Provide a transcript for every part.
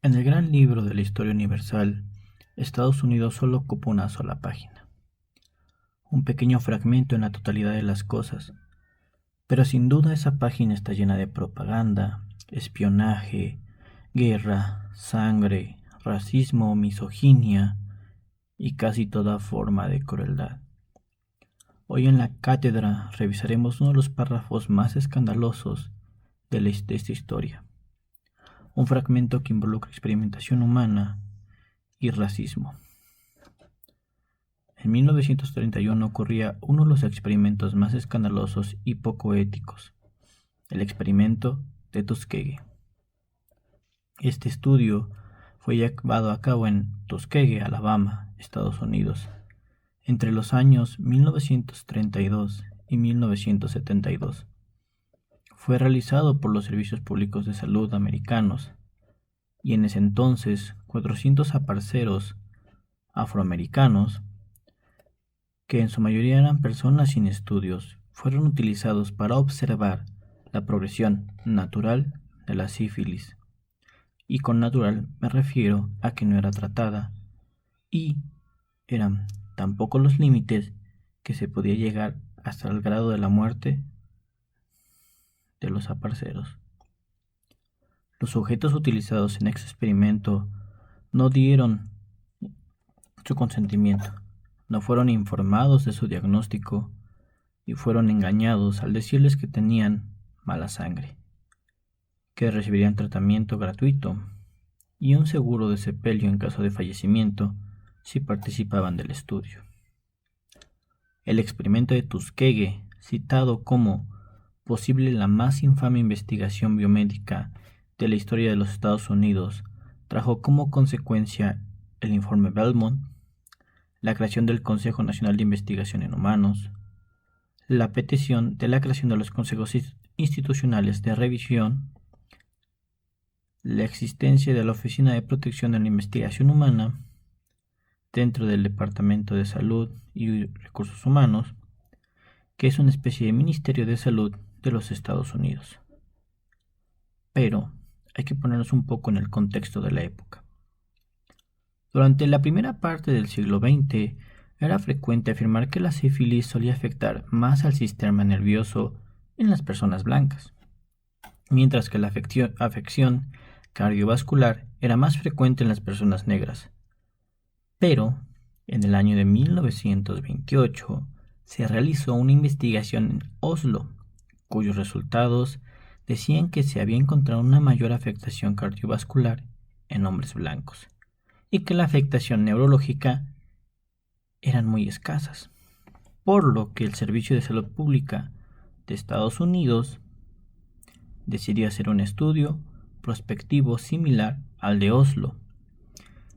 En el gran libro de la historia universal, Estados Unidos solo ocupa una sola página, un pequeño fragmento en la totalidad de las cosas, pero sin duda esa página está llena de propaganda, espionaje, guerra, sangre, racismo, misoginia y casi toda forma de crueldad. Hoy en la cátedra revisaremos uno de los párrafos más escandalosos de esta historia, un fragmento que involucra experimentación humana y racismo. En 1931 ocurría uno de los experimentos más escandalosos y poco éticos, el experimento de Tuskegee. Este estudio fue llevado a cabo en Tuskegee, Alabama, Estados Unidos, entre los años 1932 y 1972. Fue realizado por los Servicios Públicos de Salud americanos y en ese entonces 400 aparceros afroamericanos, que en su mayoría eran personas sin estudios, fueron utilizados para observar la progresión natural de la sífilis. Y con natural me refiero a que no era tratada y eran tan pocos los límites que se podía llegar hasta el grado de la muerte de los aparceros. Los sujetos utilizados en este experimento no dieron su consentimiento, no fueron informados de su diagnóstico y fueron engañados al decirles que tenían mala sangre, que recibirían tratamiento gratuito y un seguro de sepelio en caso de fallecimiento si participaban del estudio. El experimento de Tuskegee, citado como posible la más infame investigación biomédica de la historia de los Estados Unidos, trajo como consecuencia el informe Belmont, la creación del Consejo Nacional de Investigación en Humanos, la petición de la creación de los consejos institucionales de revisión, la existencia de la Oficina de Protección de la Investigación Humana dentro del Departamento de Salud y Recursos Humanos, que es una especie de Ministerio de Salud de los Estados Unidos. Pero hay que ponernos un poco en el contexto de la época. Durante la primera parte del siglo XX, era frecuente afirmar que la sífilis solía afectar más al sistema nervioso en las personas blancas, mientras que la afección cardiovascular era más frecuente en las personas negras. Pero, en el año de 1928, se realizó una investigación en Oslo, cuyos resultados decían que se había encontrado una mayor afectación cardiovascular en hombres blancos y que la afectación neurológica eran muy escasas, por lo que el Servicio de Salud Pública de Estados Unidos decidió hacer un estudio prospectivo similar al de Oslo,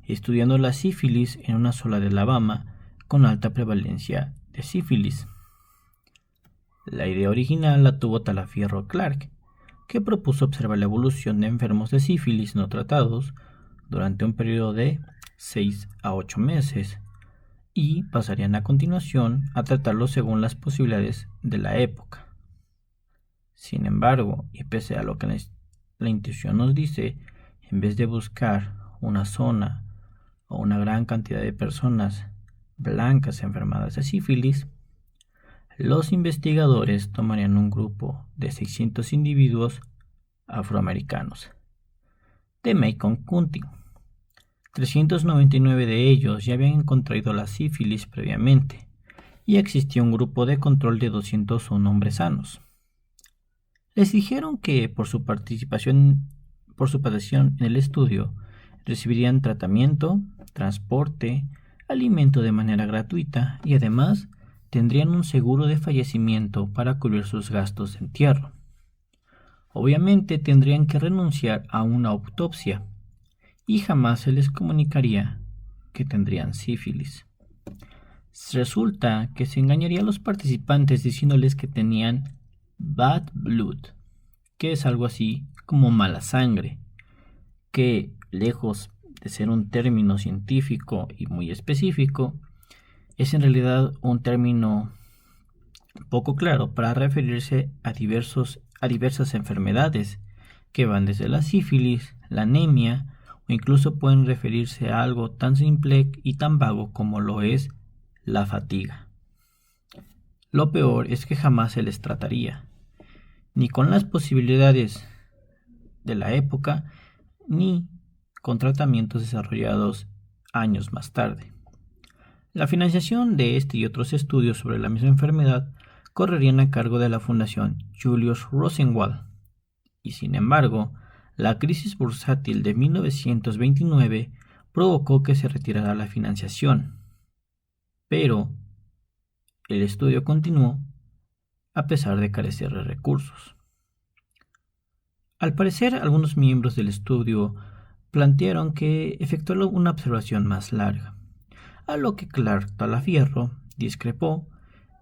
estudiando la sífilis en una zona de Alabama con alta prevalencia de sífilis. La idea original la tuvo Talaferro Clark, que propuso observar la evolución de enfermos de sífilis no tratados durante un periodo de 6 a 8 meses y pasarían a continuación a tratarlos según las posibilidades de la época. Sin embargo, y pese a lo que la intuición nos dice, en vez de buscar una zona o una gran cantidad de personas blancas enfermadas de sífilis, los investigadores tomarían un grupo de 600 individuos afroamericanos de Macon County. 399 de ellos ya habían contraído la sífilis previamente y existía un grupo de control de 201 hombres sanos. Les dijeron que por su participación en el estudio recibirían tratamiento, transporte, alimento de manera gratuita y además tendrían un seguro de fallecimiento para cubrir sus gastos de entierro. Obviamente tendrían que renunciar a una autopsia y jamás se les comunicaría que tendrían sífilis. Resulta que se engañaría a los participantes diciéndoles que tenían bad blood, que es algo así como mala sangre, que lejos de ser un término científico y muy específico, es en realidad un término poco claro para referirse a diversas enfermedades que van desde la sífilis, la anemia o incluso pueden referirse a algo tan simple y tan vago como lo es la fatiga. Lo peor es que jamás se les trataría, ni con las posibilidades de la época, ni con tratamientos desarrollados años más tarde. La financiación de este y otros estudios sobre la misma enfermedad correrían a cargo de la Fundación Julius Rosenwald, y sin embargo, la crisis bursátil de 1929 provocó que se retirara la financiación. Pero el estudio continuó a pesar de carecer de recursos. Al parecer, algunos miembros del estudio plantearon que efectuó una observación más larga, a lo que Clark Talafierro discrepó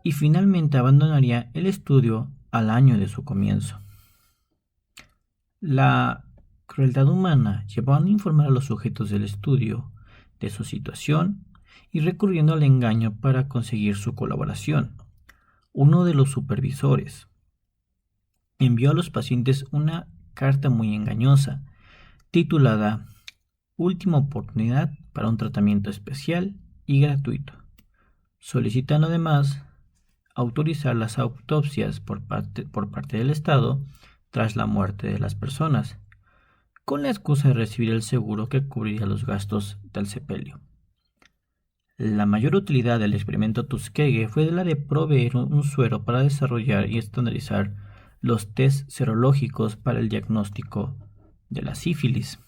y finalmente abandonaría el estudio al año de su comienzo. La crueldad humana llevó a informar a los sujetos del estudio de su situación y recurriendo al engaño para conseguir su colaboración. Uno de los supervisores envió a los pacientes una carta muy engañosa titulada Última oportunidad para un tratamiento especial y gratuito, solicitando además autorizar las autopsias por parte del Estado tras la muerte de las personas, con la excusa de recibir el seguro que cubriría los gastos del sepelio. La mayor utilidad del experimento Tuskegee fue la de proveer un suero para desarrollar y estandarizar los test serológicos para el diagnóstico de la sífilis.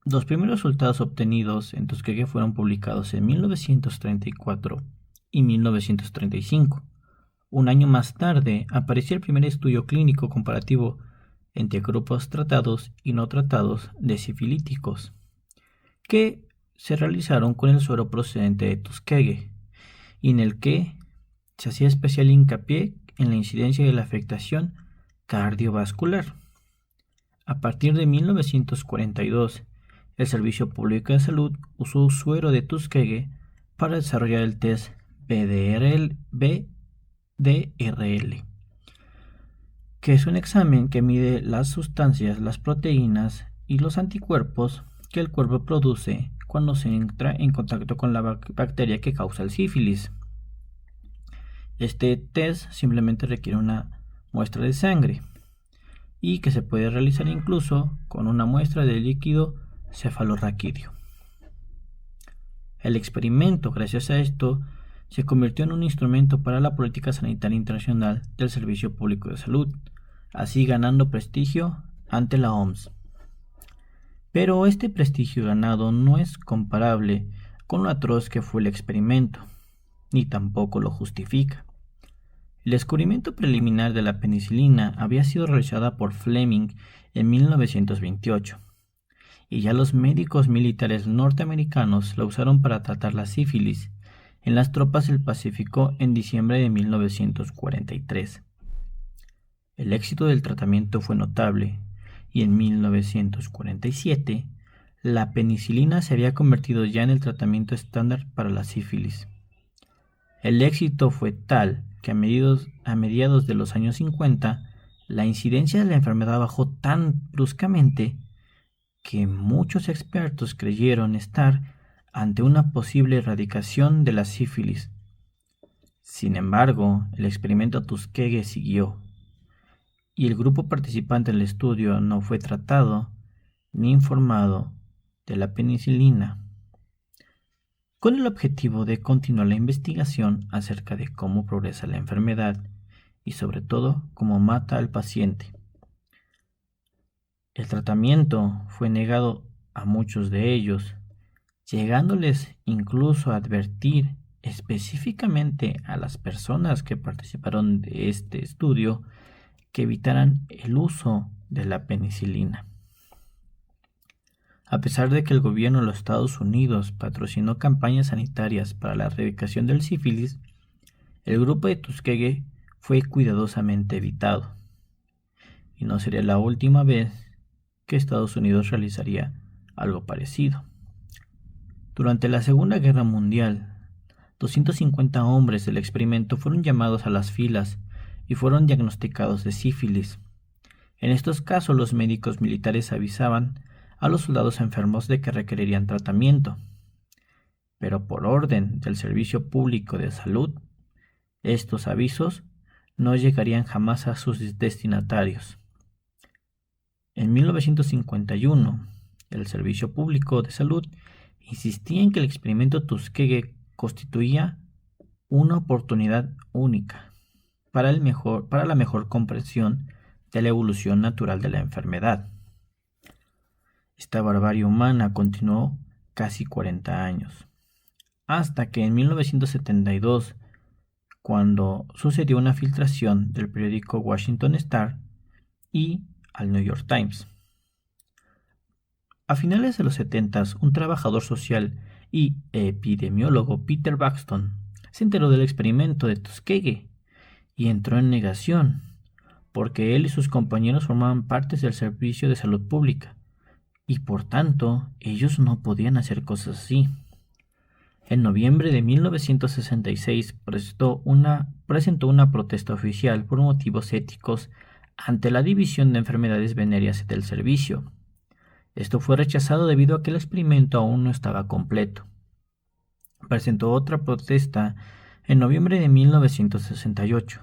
Los primeros resultados obtenidos en Tuskegee fueron publicados en 1934 y 1935. Un año más tarde apareció el primer estudio clínico comparativo entre grupos tratados y no tratados de sifilíticos, que se realizaron con el suero procedente de Tuskegee, y en el que se hacía especial hincapié en la incidencia de la afectación cardiovascular. A partir de 1942, el Servicio Público de Salud usó suero de Tuskegee para desarrollar el test BDRL, que es un examen que mide las sustancias, las proteínas y los anticuerpos que el cuerpo produce cuando se entra en contacto con la bacteria que causa el sífilis. Este test simplemente requiere una muestra de sangre y que se puede realizar incluso con una muestra de líquido cefalorraquídeo. El experimento, gracias a esto, se convirtió en un instrumento para la política sanitaria internacional del Servicio Público de Salud, así ganando prestigio ante la OMS. Pero este prestigio ganado no es comparable con lo atroz que fue el experimento, ni tampoco lo justifica. El descubrimiento preliminar de la penicilina había sido realizada por Fleming en 1928, y ya los médicos militares norteamericanos la usaron para tratar la sífilis en las tropas del Pacífico en diciembre de 1943. El éxito del tratamiento fue notable, y en 1947 la penicilina se había convertido ya en el tratamiento estándar para la sífilis. El éxito fue tal que a mediados de los años 50, la incidencia de la enfermedad bajó tan bruscamente que muchos expertos creyeron estar ante una posible erradicación de la sífilis. Sin embargo, el experimento Tuskegee siguió, y el grupo participante del estudio no fue tratado ni informado de la penicilina, con el objetivo de continuar la investigación acerca de cómo progresa la enfermedad y sobre todo cómo mata al paciente. El tratamiento fue negado a muchos de ellos, llegándoles incluso a advertir específicamente a las personas que participaron de este estudio que evitaran el uso de la penicilina. A pesar de que el gobierno de los Estados Unidos patrocinó campañas sanitarias para la erradicación del sífilis, el grupo de Tuskegee fue cuidadosamente evitado, y no sería la última vez que Estados Unidos realizaría algo parecido. Durante la Segunda Guerra Mundial, 250 hombres del experimento fueron llamados a las filas y fueron diagnosticados de sífilis. En estos casos, los médicos militares avisaban a los soldados enfermos de que requerirían tratamiento, pero por orden del Servicio Público de Salud, estos avisos no llegarían jamás a sus destinatarios. En 1951, el Servicio Público de Salud insistía en que el experimento Tuskegee constituía una oportunidad única para la mejor comprensión de la evolución natural de la enfermedad. Esta barbarie humana continuó casi 40 años, hasta que en 1972, cuando sucedió una filtración del periódico Washington Star y al New York Times. A finales de los 70, un trabajador social y epidemiólogo, Peter Baxton, se enteró del experimento de Tuskegee y entró en negación, porque él y sus compañeros formaban parte del Servicio de Salud Pública, y por tanto ellos no podían hacer cosas así. En noviembre de 1966 presentó una protesta oficial por motivos éticos ante la División de Enfermedades Venéreas del Servicio. Esto fue rechazado debido a que el experimento aún no estaba completo. Presentó otra protesta en noviembre de 1968,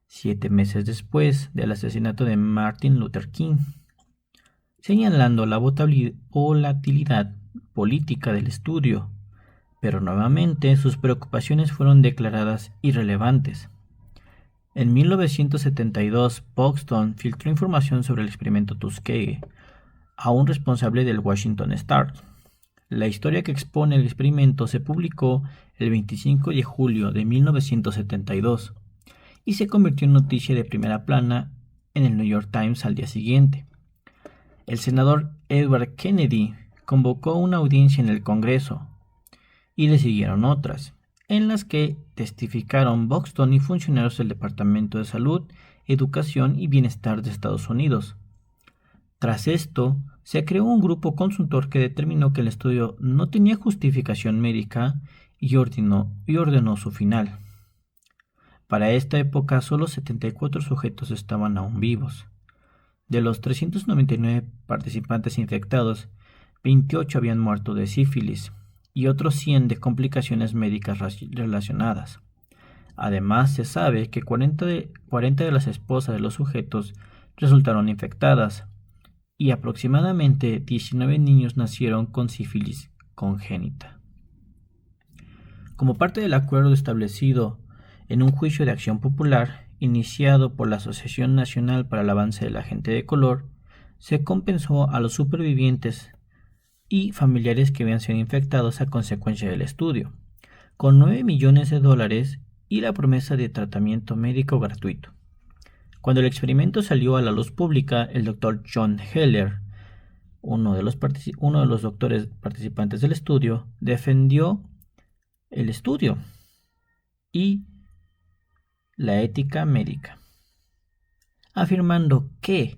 7 meses después del asesinato de Martin Luther King, señalando la volatilidad política del estudio, pero nuevamente sus preocupaciones fueron declaradas irrelevantes. En 1972, Buxton filtró información sobre el experimento Tuskegee a un responsable del Washington Star. La historia que expone el experimento se publicó el 25 de julio de 1972 y se convirtió en noticia de primera plana en el New York Times al día siguiente. El senador Edward Kennedy convocó una audiencia en el Congreso y le siguieron otras, en las que testificaron Buxton y funcionarios del Departamento de Salud, Educación y Bienestar de Estados Unidos. Tras esto, se creó un grupo consultor que determinó que el estudio no tenía justificación médica y ordenó su final. Para esta época, solo 74 sujetos estaban aún vivos. De los 399 participantes infectados, 28 habían muerto de sífilis y otros 100 de complicaciones médicas relacionadas. Además, se sabe que 40 de las esposas de los sujetos resultaron infectadas y aproximadamente 19 niños nacieron con sífilis congénita. Como parte del acuerdo establecido en un juicio de acción popular iniciado por la Asociación Nacional para el Avance de la Gente de Color, se compensó a los supervivientes y familiares que habían sido infectados a consecuencia del estudio, con $9 millones y la promesa de tratamiento médico gratuito. Cuando el experimento salió a la luz pública, el Dr. John Heller, uno de los doctores participantes del estudio, defendió el estudio y la ética médica, afirmando que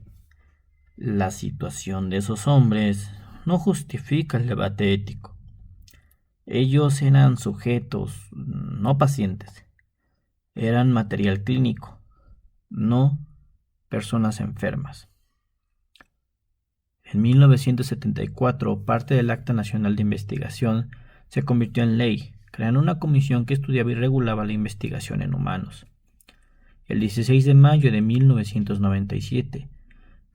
la situación de esos hombres no justifica el debate ético. Ellos eran sujetos, no pacientes. Eran material clínico, no personas enfermas. En 1974, parte del Acta Nacional de Investigación se convirtió en ley, creando una comisión que estudiaba y regulaba la investigación en humanos. El 16 de mayo de 1997,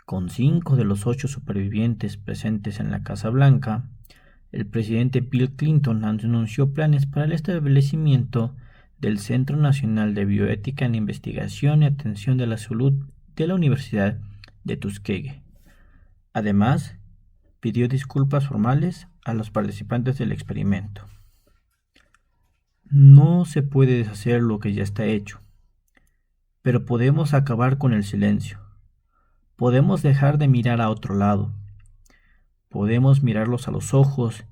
con 5 de los 8 supervivientes presentes en la Casa Blanca, el presidente Bill Clinton anunció planes para el establecimiento del Centro Nacional de Bioética en Investigación y Atención de la Salud de la Universidad de Tuskegee. Además, pidió disculpas formales a los participantes del experimento. No se puede deshacer lo que ya está hecho, pero podemos acabar con el silencio. Podemos dejar de mirar a otro lado. Podemos mirarlos a los ojos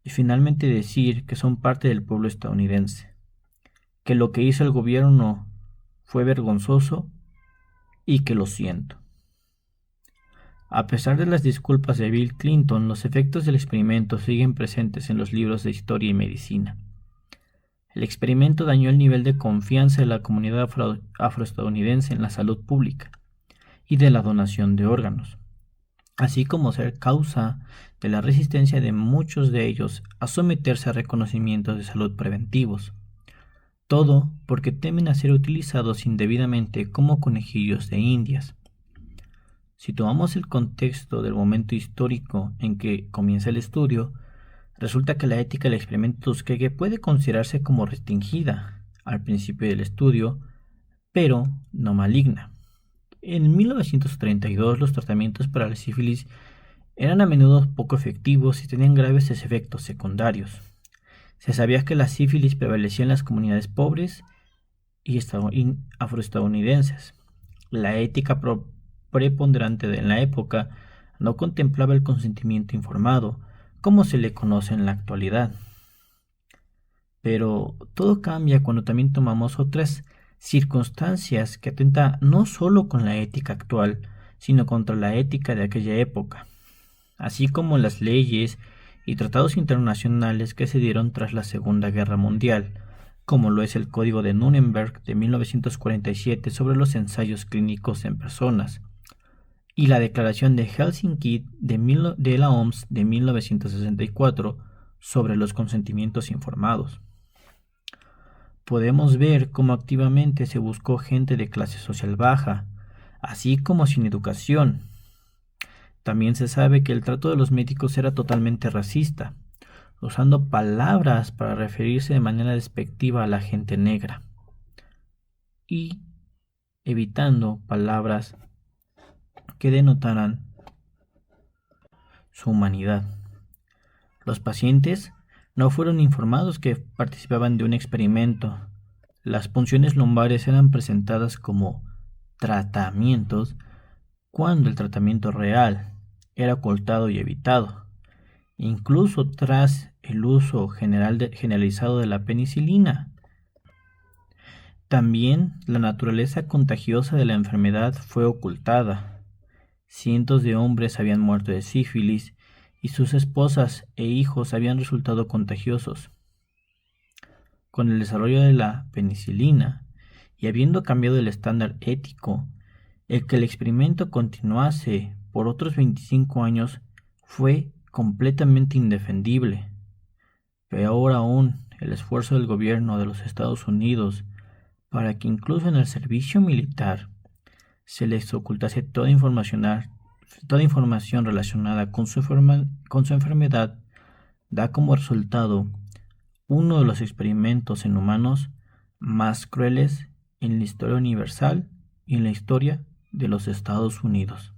y finalmente decir que son parte del pueblo estadounidense, que lo que hizo el gobierno fue vergonzoso y que lo siento. A pesar de las disculpas de Bill Clinton, los efectos del experimento siguen presentes en los libros de historia y medicina. El experimento dañó el nivel de confianza de la comunidad afroestadounidense en la salud pública y de la donación de órganos, así como ser causa de la resistencia de muchos de ellos a someterse a reconocimientos de salud preventivos. Todo porque temen a ser utilizados indebidamente como conejillos de indias. Si tomamos el contexto del momento histórico en que comienza el estudio, resulta que la ética del experimento Tuskegee puede considerarse como restringida al principio del estudio, pero no maligna. En 1932 los tratamientos para la sífilis eran a menudo poco efectivos y tenían graves efectos secundarios. Se sabía que la sífilis prevalecía en las comunidades pobres y afroestadounidenses. La ética preponderante en la época no contemplaba el consentimiento informado, como se le conoce en la actualidad. Pero todo cambia cuando también tomamos otras circunstancias que atentan no solo con la ética actual, sino contra la ética de aquella época, así como las leyes y tratados internacionales que se dieron tras la Segunda Guerra Mundial, como lo es el Código de Nuremberg de 1947 sobre los ensayos clínicos en personas, y la Declaración de Helsinki de la OMS de 1964 sobre los consentimientos informados. Podemos ver cómo activamente se buscó gente de clase social baja, así como sin educación. También se sabe que el trato de los médicos era totalmente racista, usando palabras para referirse de manera despectiva a la gente negra y evitando palabras que denotaran su humanidad. Los pacientes no fueron informados que participaban de un experimento. Las punciones lumbares eran presentadas como tratamientos cuando el tratamiento real era ocultado y evitado, incluso tras el uso generalizado de la penicilina. También la naturaleza contagiosa de la enfermedad fue ocultada. Cientos de hombres habían muerto de sífilis y sus esposas e hijos habían resultado contagiosos. Con el desarrollo de la penicilina y habiendo cambiado el estándar ético, el que el experimento continuase por otros 25 años fue completamente indefendible. Peor aún, el esfuerzo del gobierno de los Estados Unidos para que incluso en el servicio militar se les ocultase toda información relacionada con su enfermedad, da como resultado uno de los experimentos en humanos más crueles en la historia universal y en la historia de los Estados Unidos.